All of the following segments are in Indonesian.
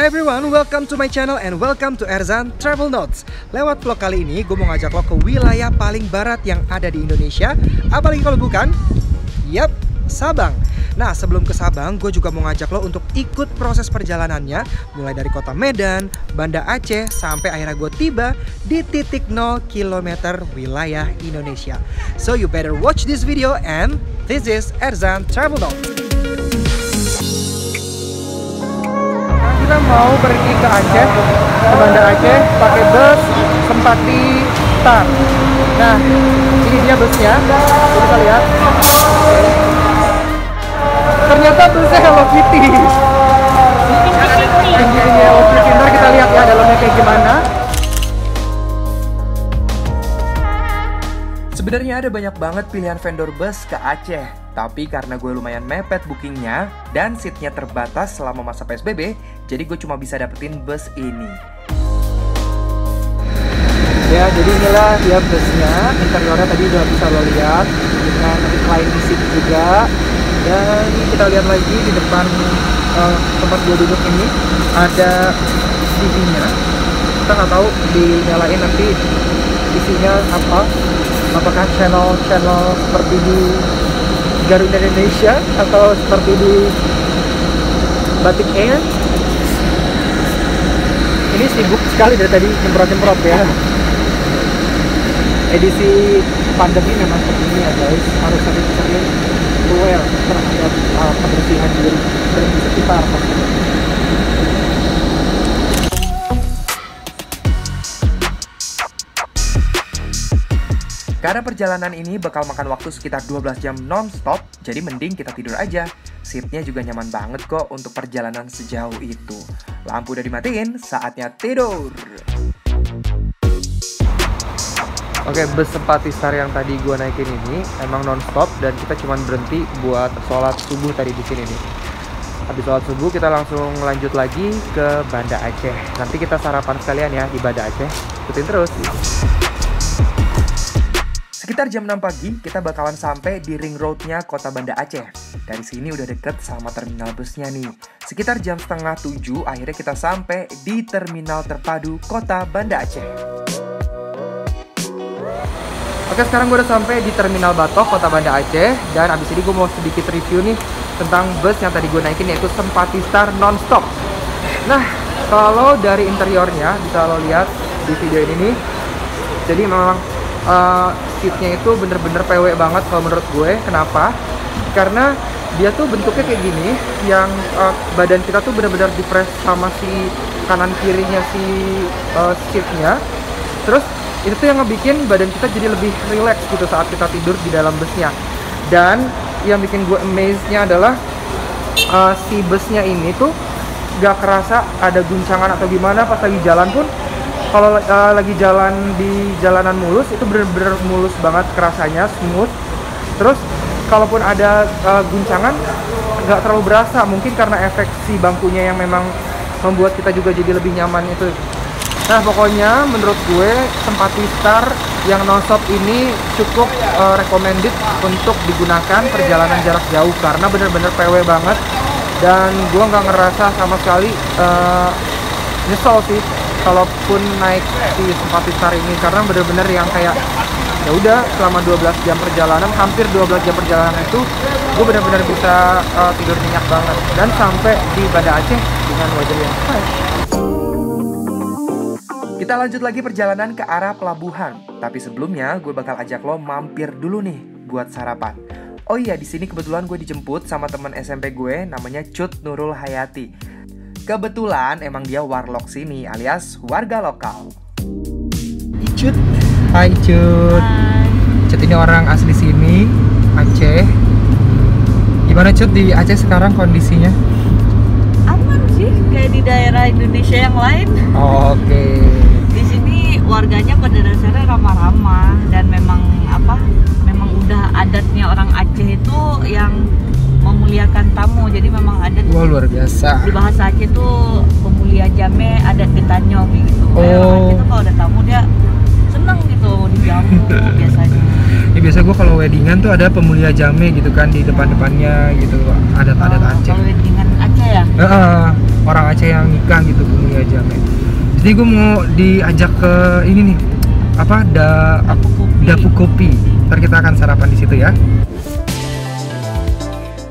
Hi everyone, welcome to my channel and welcome to Erzan Travel Notes. Lewat vlog kali ini, gue mau ngajak lo ke wilayah paling barat yang ada di Indonesia. Apalagi kalau bukan? Yap, Sabang. Nah, sebelum ke Sabang, gue juga mau ngajak lo untuk ikut proses perjalanannya. Mulai dari kota Medan, Banda Aceh, sampai akhirnya gue tiba di titik 0 km wilayah Indonesia. So you better watch this video and this is Erzan Travel Notes. Kita mau pergi ke Aceh, ke Banda Aceh, pakai bus Sempati Star. Nah, ini dia busnya, kita lihat. Ternyata busnya Hello Kitty. Tingginya Hello Kitty. Ntar kita lihat ya dalamnya kayak gimana. Sebenarnya ada banyak banget pilihan vendor bus ke Aceh. Tapi karena gue lumayan mepet bookingnya dan seatnya terbatas selama masa PSBB, jadi gue cuma bisa dapetin bus ini. Ya, jadi inilah dia busnya. Interiornya tadi udah bisa lo lihat dengan reclining seat juga. Dan kita lihat lagi di depan tempat gue duduk ini ada TV-nya. Kita nggak tahu dinyalain nanti isinya apa. Apakah channel-channel seperti di Garuda Indonesia atau seperti di Batik Air. Ini sibuk sekali dari tadi nyemprot-nyemprot ya. Edisi pandemi memang seperti ini ya guys, harus sering-sering aware terhadap kebersihan diri dan di sekitar. Karena perjalanan ini bakal makan waktu sekitar 12 jam non-stop, jadi mending kita tidur aja. Seatnya juga nyaman banget kok untuk perjalanan sejauh itu. Lampu udah dimatiin, saatnya tidur. Oke, bus Sempati Star yang tadi gua naikin ini emang non-stop dan kita cuman berhenti buat sholat subuh tadi di sini nih. Habis sholat subuh kita langsung lanjut lagi ke Banda Aceh. Nanti kita sarapan sekalian ya di Banda Aceh. Ikutin terus. Sekitar jam 6 pagi, kita bakalan sampai di ring road-nya kota Banda Aceh. Dari sini udah deket sama terminal busnya nih. Sekitar jam setengah 7, akhirnya kita sampai di terminal terpadu kota Banda Aceh. Oke, sekarang gue udah sampai di terminal Batok, kota Banda Aceh. Dan abis ini gue mau sedikit review nih tentang bus yang tadi gue naikin, yaitu Sempati Star non-stop. Nah, kalau dari interiornya, bisa lo lihat di video ini nih. Jadi memang seatnya itu bener-bener PW banget kalau menurut gue. Kenapa? Karena dia tuh bentuknya kayak gini, yang badan kita tuh bener-bener dipres sama si kanan kirinya si seatnya. Terus itu tuh yang ngebikin badan kita jadi lebih relax gitu saat kita tidur di dalam busnya. Dan yang bikin gue amaze-nya adalah si busnya ini tuh gak kerasa ada guncangan atau gimana pas lagi jalan pun. Kalau lagi jalan di jalanan mulus, itu bener-bener mulus banget kerasanya, smooth. Terus kalaupun ada guncangan, nggak terlalu berasa. Mungkin karena efek si bangkunya yang memang membuat kita juga jadi lebih nyaman itu. Nah, pokoknya menurut gue Sempati Star yang non-stop ini cukup recommended untuk digunakan perjalanan jarak jauh. Karena bener-bener PW banget. Dan gue nggak ngerasa sama sekali nyesel sih kalaupun naik si Sempati Star ini, karena bener-bener yang kayak ya udah selama 12 jam perjalanan, hampir 12 jam perjalanan itu gue bener-bener bisa tidur nyenyak banget dan sampai di Banda Aceh dengan wajah yang fresh. Kita lanjut lagi perjalanan ke arah pelabuhan, tapi sebelumnya gue bakal ajak lo mampir dulu nih buat sarapan. Oh iya, di sini kebetulan gue dijemput sama teman SMP gue namanya Cut Nurul Hayati. Kebetulan emang dia warlock sini alias warga lokal. Cut, hai Cut. Hai. Cut ini orang asli sini, Aceh. Gimana Cut di Aceh sekarang kondisinya? Aman sih, kayak di daerah Indonesia yang lain. Oke. Di sini warganya pada dasarnya ramah-ramah dan memang memang udah adatnya orang Aceh itu yang memuliakan tamu, jadi memang adat. Wah, luar biasa. Di bahasa Aceh tuh pemulia jame adat ditanyong gitu. Oh. Itu kalau ada tamu dia seneng gitu dijamu biasanya. Ya biasa gue kalau weddingan tuh ada pemulia jame gitu kan di depan-depannya gitu, adat-adat Aceh. Kalau weddingan Aceh ya? Orang Aceh yang nikah gitu Bu Mulia Jamet. Jadi gue mau diajak ke ini nih, apa, Dapu Kopi. Ntar kita akan sarapan di situ ya.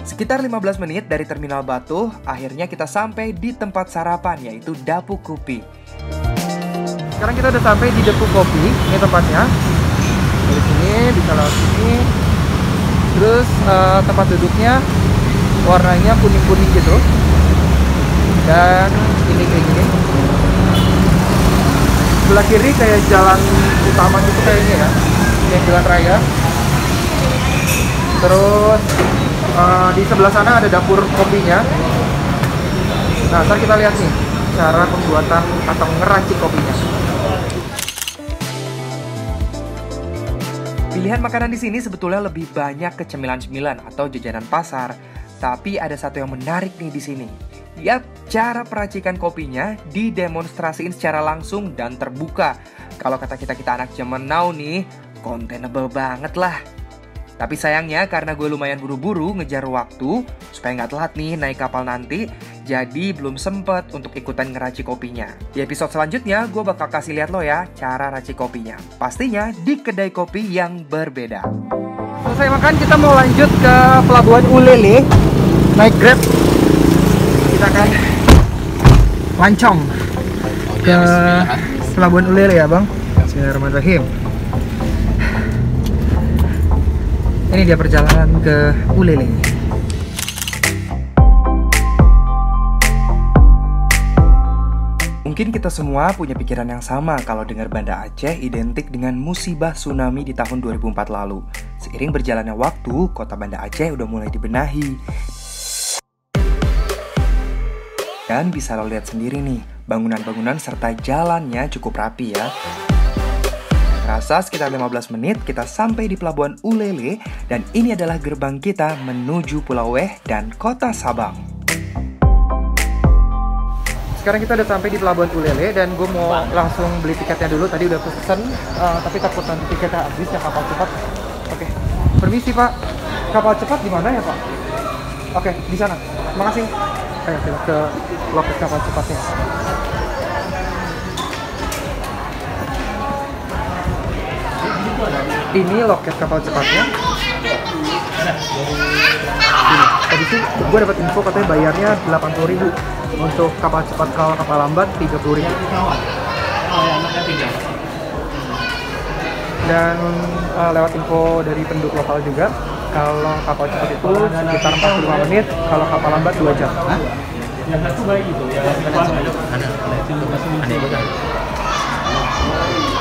Sekitar 15 menit dari Terminal Batu, akhirnya kita sampai di tempat sarapan, yaitu Dapu Kopi. Sekarang kita udah sampai di Dapu Kopi, ini tempatnya. Dari sini, bisa lewat sini. Terus tempat duduknya warnanya kuning-kuning gitu. Dan ini kayak gini. Sebelah kiri kayak jalan utama gitu kayaknya ya. Ini jalan raya. Terus di sebelah sana ada dapur kopinya. Nah, ntar kita lihat nih cara pembuatan atau ngeracik kopinya. Pilihan makanan di sini sebetulnya lebih banyak ke cemilan-cemilan atau jajanan pasar, tapi ada satu yang menarik nih di sini. Yap, cara peracikan kopinya didemonstrasiin secara langsung dan terbuka. Kalau kata kita anak zaman now nih, kontenable banget lah. Tapi sayangnya karena gue lumayan buru-buru ngejar waktu supaya nggak telat nih naik kapal nanti, jadi belum sempet untuk ikutan ngeracik kopinya. Di episode selanjutnya gue bakal kasih lihat lo ya cara racik kopinya. Pastinya di kedai kopi yang berbeda. Selesai makan, kita mau lanjut ke Pelabuhan Ulele, naik Grab. Kita akan lancong ke Pelabuhan Ulele ya bang. Bismillahirrahmanirrahim. Ini dia perjalanan ke Ulele. Mungkin kita semua punya pikiran yang sama kalau dengar Banda Aceh identik dengan musibah tsunami di tahun 2004 lalu. Seiring berjalannya waktu, kota Banda Aceh udah mulai dibenahi. Dan bisa lo lihat sendiri nih, bangunan-bangunan serta jalannya cukup rapi ya. Rasa sekitar 15 menit kita sampai di Pelabuhan Ulele dan ini adalah gerbang kita menuju Pulau Weh dan Kota Sabang. Sekarang kita udah sampai di Pelabuhan Ulele dan gue mau langsung beli tiketnya dulu. Tadi udah pesen, tapi takut nanti tiketnya habis ya kapal cepat. Oke, permisi Pak. Kapal cepat di mana ya Pak? Oke, di sana. Makasih. Ayo kita ke loket kapal cepatnya. Ini loket kapal cepatnya. Tadi sih gue dapat info katanya bayarnya 80.000 untuk kapal cepat. Kalau kapal lambat 30.000. Dan lewat info dari penduduk lokal juga, kalau kapal cepat itu sekitar 45 menit, kalau kapal lambat 2 jam.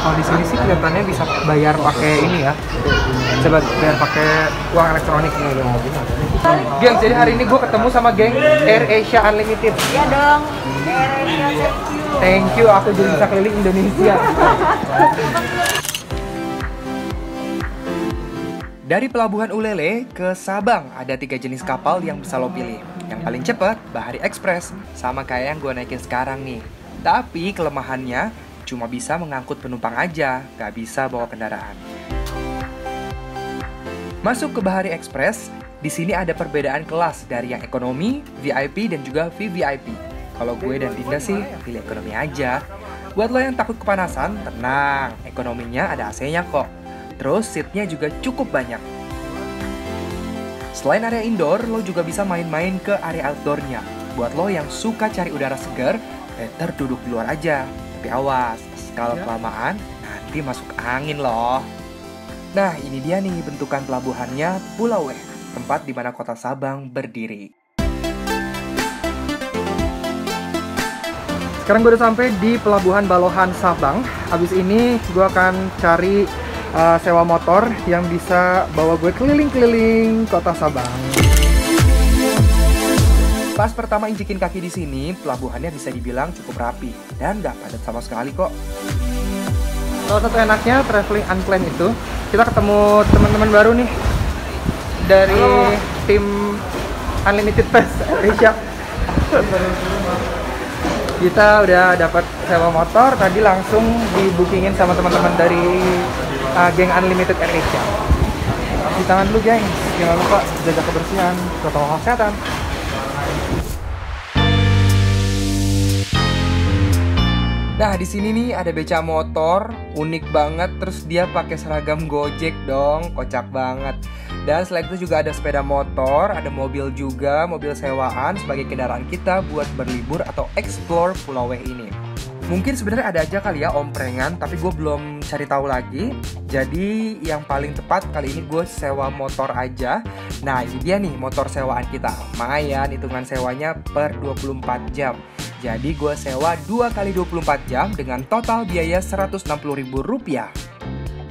Kalau di sini sih kelihatannya bisa bayar pakai ini ya. Coba bayar pakai uang elektronik nih. Geng, jadi hari ini gue ketemu sama geng Air Asia Unlimited. Iya dong. Air Asia, Thank you, aku jadi bisa keliling Indonesia. Dari Pelabuhan Ulele ke Sabang ada 3 jenis kapal yang bisa lo pilih. Yang paling cepat, Bahari Express, sama kayak yang gue naikin sekarang nih. Tapi kelemahannya cuma bisa mengangkut penumpang aja, gak bisa bawa kendaraan. Masuk ke Bahari Express, di sini ada perbedaan kelas dari yang ekonomi, VIP, dan juga VVIP. Kalau gue dan Dinda sih pilih ekonomi aja. Buat lo yang takut kepanasan, tenang, ekonominya ada AC-nya kok. Terus seatnya juga cukup banyak. Selain area indoor, lo juga bisa main-main ke area outdoornya. Buat lo yang suka cari udara segar, better duduk di luar aja. Tapi awas, kalau kelamaan nanti masuk angin loh. Nah, ini dia nih bentukan pelabuhannya Pulau Weh, tempat di mana kota Sabang berdiri. Sekarang gue udah sampai di Pelabuhan Balohan Sabang. Habis ini gue akan cari sewa motor yang bisa bawa gue keliling-keliling kota Sabang. Pas pertama injekin kaki di sini, pelabuhannya bisa dibilang cukup rapi dan gak padat sama sekali kok. Salah satu enaknya traveling unplanned itu, kita ketemu teman-teman baru nih dari tim Unlimited Pass Asia. Kita udah dapat sewa motor, tadi langsung dibookingin sama teman-teman dari geng Unlimited Asia. Di tangan dulu geng, jangan lupa jaga kebersihan, protokol kesehatan. Nah, di sini nih ada beca motor, unik banget. Terus dia pakai seragam Gojek dong, kocak banget. Dan selain itu juga ada sepeda motor, ada mobil juga, mobil sewaan sebagai kendaraan kita buat berlibur atau explore Pulau Weh ini. Mungkin sebenarnya ada aja kali ya omprengan, tapi gue belum cari tahu lagi. Jadi yang paling tepat kali ini gue sewa motor aja. Nah, ini dia nih motor sewaan kita. Lumayan hitungan sewanya per 24 jam. Jadi gue sewa 2 kali 24 jam dengan total biaya Rp160.000.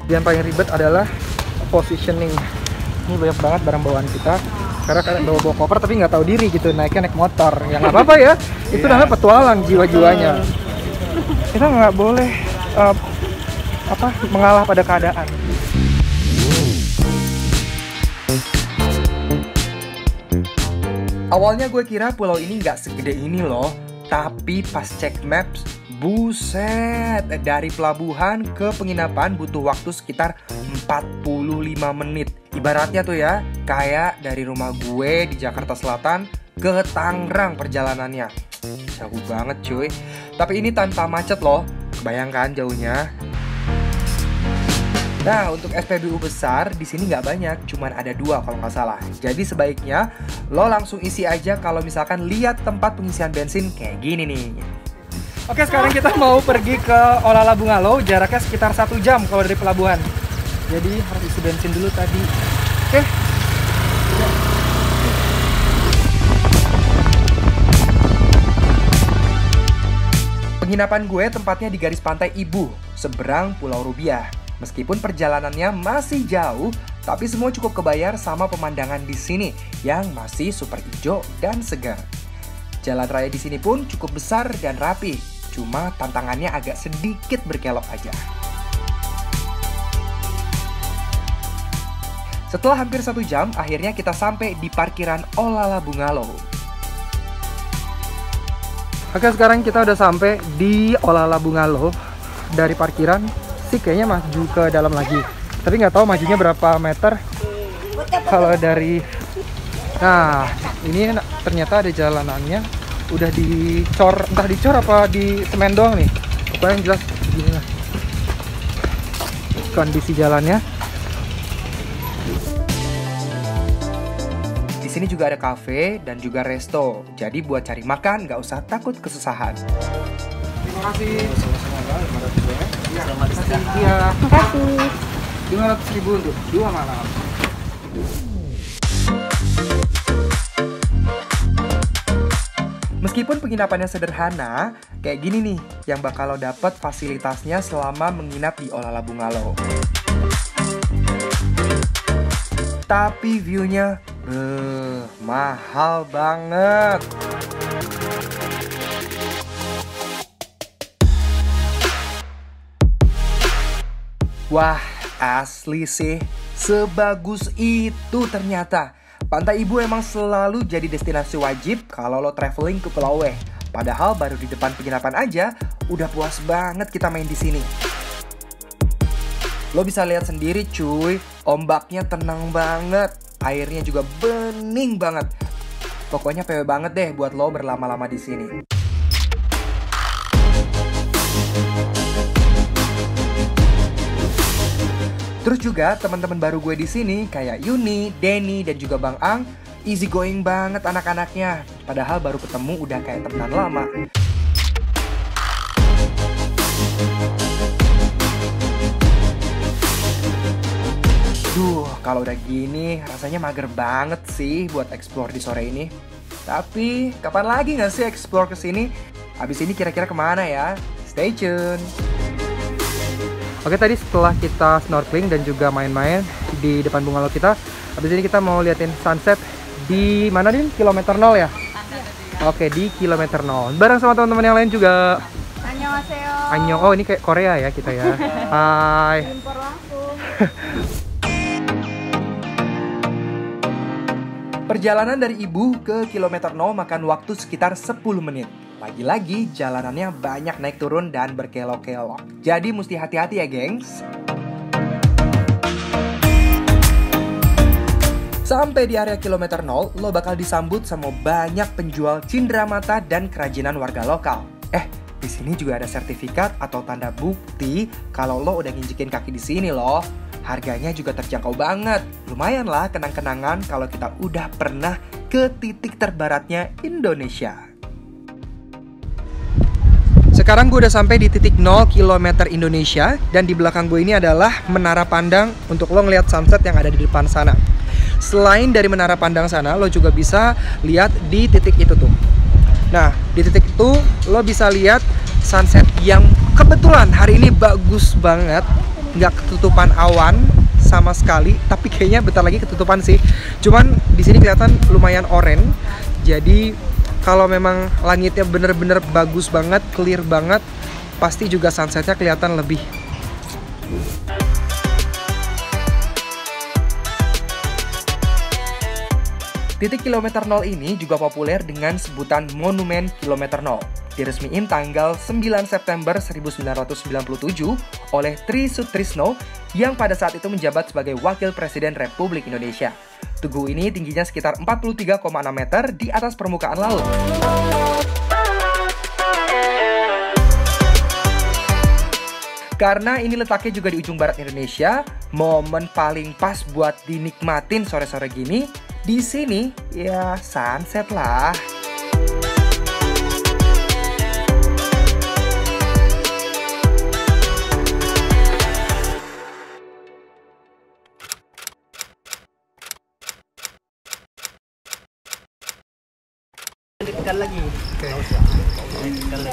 Yang paling ribet adalah positioning. Ini banyak banget barang bawaan kita. Karena kalian bawa koper tapi nggak tahu diri gitu, naiknya naik motor. Ya nggak apa-apa ya, itu namanya petualang jiwa-jiwanya. Kita nggak boleh mengalah pada keadaan. Awalnya gue kira pulau ini nggak segede ini loh, tapi pas cek maps, buset, dari pelabuhan ke penginapan butuh waktu sekitar 45 menit. Ibaratnya tuh ya, kayak dari rumah gue di Jakarta Selatan ke Tangerang perjalanannya. Jauh banget cuy. Tapi ini tanpa macet loh. Bayangkan jauhnya. Nah, untuk SPBU besar di sini nggak banyak, cuman ada 2 kalau nggak salah. Jadi sebaiknya lo langsung isi aja kalau misalkan lihat tempat pengisian bensin kayak gini nih. Oke, sekarang kita mau pergi ke Olala Bungalow, jaraknya sekitar 1 jam kalau dari pelabuhan. Jadi harus isi bensin dulu tadi. Oke. Penginapan gue tempatnya di garis pantai Ibu, seberang Pulau Rubiah. Meskipun perjalanannya masih jauh, tapi semua cukup kebayar sama pemandangan di sini yang masih super hijau dan segar. Jalan raya di sini pun cukup besar dan rapi, cuma tantangannya agak sedikit berkelok aja. Setelah hampir 1 jam, akhirnya kita sampai di parkiran Olala Bungalow. Oke, sekarang kita udah sampai di Olala Bungalow. Dari parkiran sih kayaknya maju ke dalam lagi, tapi nggak tahu majunya berapa meter. Kalau dari, nah ini ternyata ada jalanannya, udah dicor, entah dicor apa di semen doang nih. Pokoknya yang jelas gini lah kondisi jalannya. Di sini juga ada kafe dan juga resto, jadi buat cari makan nggak usah takut kesusahan. Terima kasih. Iya. Terima kasih. 500.000 untuk 2 malam. Meskipun penginapannya sederhana, kayak gini nih yang bakal lo dapet fasilitasnya selama menginap di Olala Bungalow. Tapi view-nya mahal banget. Wah, asli sih, sebagus itu ternyata. Pantai Ibu emang selalu jadi destinasi wajib kalau lo traveling ke Pulau Weh. Padahal baru di depan penginapan aja, udah puas banget kita main di sini. Lo bisa lihat sendiri cuy, ombaknya tenang banget, airnya juga bening banget. Pokoknya PW banget deh buat lo berlama-lama di sini. Terus juga teman-teman baru gue di sini kayak Yuni, Denny, dan juga Bang Ang, easy going banget anak-anaknya. Padahal baru ketemu udah kayak temenan lama. Duh, kalau udah gini rasanya mager banget sih buat explore di sore ini. Tapi kapan lagi nggak sih explore ke sini? Abis ini kira-kira kemana ya? Stay tune. Oke, tadi setelah kita snorkeling dan juga main-main di depan bungalow kita, habis ini kita mau liatin sunset di mana Din? Kilometer 0 ya? Oke, di kilometer 0. Bareng sama teman-teman yang lain juga. Annyeonghaseyo. Annyeong. Oh, ini kayak Korea ya kita ya. Hai. Impor langsung. Perjalanan dari Ibu ke kilometer 0 makan waktu sekitar 10 menit. Lagi-lagi jalanannya banyak naik turun dan berkelok-kelok. Jadi mesti hati-hati ya gengs. Sampai di area kilometer 0, lo bakal disambut sama banyak penjual cindramata dan kerajinan warga lokal. Di sini juga ada sertifikat atau tanda bukti kalau lo udah nginjekin kaki di sini loh. Harganya juga terjangkau banget. Lumayan lah kenang-kenangan kalau kita udah pernah ke titik terbaratnya Indonesia. Sekarang gue udah sampai di titik 0 km Indonesia, dan di belakang gue ini adalah menara pandang untuk lo ngeliat sunset yang ada di depan sana. Selain dari menara pandang sana, lo juga bisa lihat di titik itu tuh. Nah, di titik itu lo bisa lihat sunset yang kebetulan hari ini bagus banget, nggak ketutupan awan sama sekali, tapi kayaknya bentar lagi ketutupan sih. Cuman di sini kelihatan lumayan oranye, jadi kalau memang langitnya bener-bener bagus banget, clear banget, pasti juga sunsetnya kelihatan lebih. Titik kilometer 0 ini juga populer dengan sebutan Monumen Kilometer 0. Diresmiin tanggal 9 September 1997 oleh Tri Sutrisno yang pada saat itu menjabat sebagai Wakil Presiden Republik Indonesia. Tugu ini tingginya sekitar 43,6 meter di atas permukaan laut. Karena ini letaknya juga di ujung barat Indonesia, momen paling pas buat dinikmatin sore-sore gini, di sini ya sunset lah. Ditekan lagi. Oke.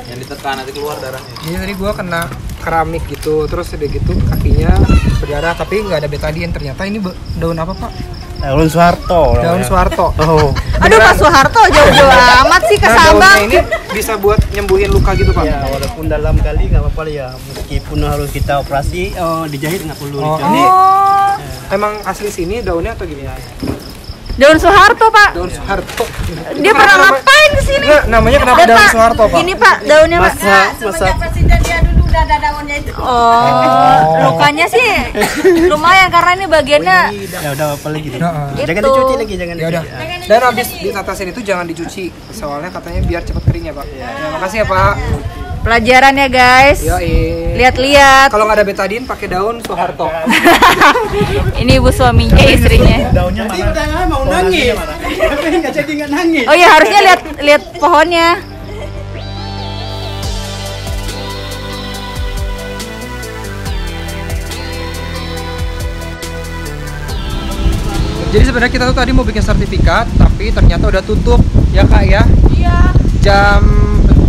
Yang ditekan nanti keluar darahnya. Jadi tadi gue kena keramik gitu, terus udah gitu kakinya berdarah, tapi nggak ada betadine. Ternyata ini daun apa, Pak? Daun Soeharto. Daun Soeharto. Oh. Aduh, Pak Soeharto jauh-jauh amat sih ke Nah, Sabang. daunnya ini bisa buat nyembuhin luka gitu, Pak? Ya, walaupun dalam kali nggak apa-apa ya. Meskipun harus kita operasi, dijahit nggak perlu. Oh. Ini Emang asli sini daunnya atau gini? Daun Soeharto, Pak. Daun Soeharto. Dia pernah ngapain di sini? Nggak, namanya kenapa daun Soeharto, Pak? Ini, Pak, daunnya, Pak. masa Presiden dia dulu udah ada daunnya itu. Lukanya sih lumayan karena ini bagiannya ya udah apa lagi nih. Nah, Jangan Itu. dicuci lagi, jangan ya udah. dicuci. Dan habis ditetesin itu jangan dicuci, soalnya katanya biar cepat kering ya, Pak. Ya, makasih ya, Pak. pelajaran ya, guys. Yoi. Lihat-lihat. Kalau nggak ada betadine pakai daun Soeharto. Ini ibu suaminya, istrinya. Daunnya mana? Udah mau nangis. Tapi nggak jadi nggak nangis. Oh ya, harusnya lihat pohonnya. Jadi sebenarnya kita tuh tadi mau bikin sertifikat, tapi ternyata udah tutup ya, Kak ya. Iya. Jam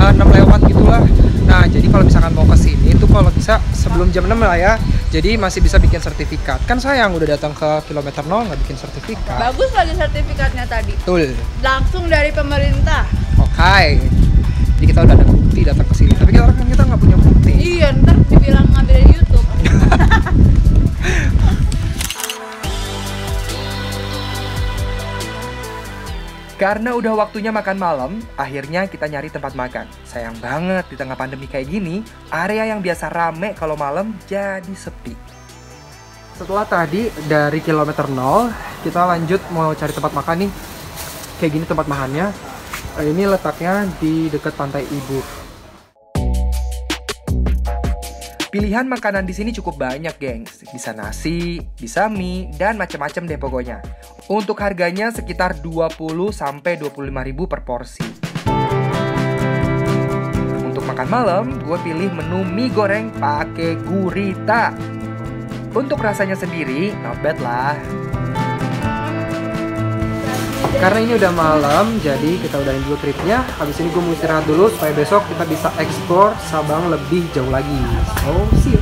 6 lewat gitulah. Nah, jadi kalau misalkan mau ke sini itu kalau bisa sebelum jam 6 lah ya. Jadi masih bisa bikin sertifikat. Kan sayang udah datang ke kilometer 0 nggak bikin sertifikat. Bagus lagi sertifikatnya tadi. Betul. Langsung dari pemerintah. Oke. Jadi kita udah ada bukti datang ke sini. Tapi kita nggak punya bukti. Iya, ntar dibilang ngambil dari YouTube. Karena udah waktunya makan malam, akhirnya kita nyari tempat makan. Sayang banget di tengah pandemi kayak gini, area yang biasa rame kalau malam jadi sepi. Setelah tadi dari kilometer 0, kita lanjut mau cari tempat makan nih. Kayak gini tempat makannya. Ini letaknya di dekat Pantai Ibu. Pilihan makanan di sini cukup banyak, gengs. Bisa nasi, bisa mie, dan macam-macam deh pokoknya. Untuk harganya sekitar 20-25 ribu per porsi. Untuk makan malam, gue pilih menu mie goreng pakai gurita. Untuk rasanya sendiri, not bad lah. Karena ini udah malam, jadi kita udahin dulu tripnya. Habis ini gue mau istirahat dulu supaya besok kita bisa explore Sabang lebih jauh lagi. So, see you.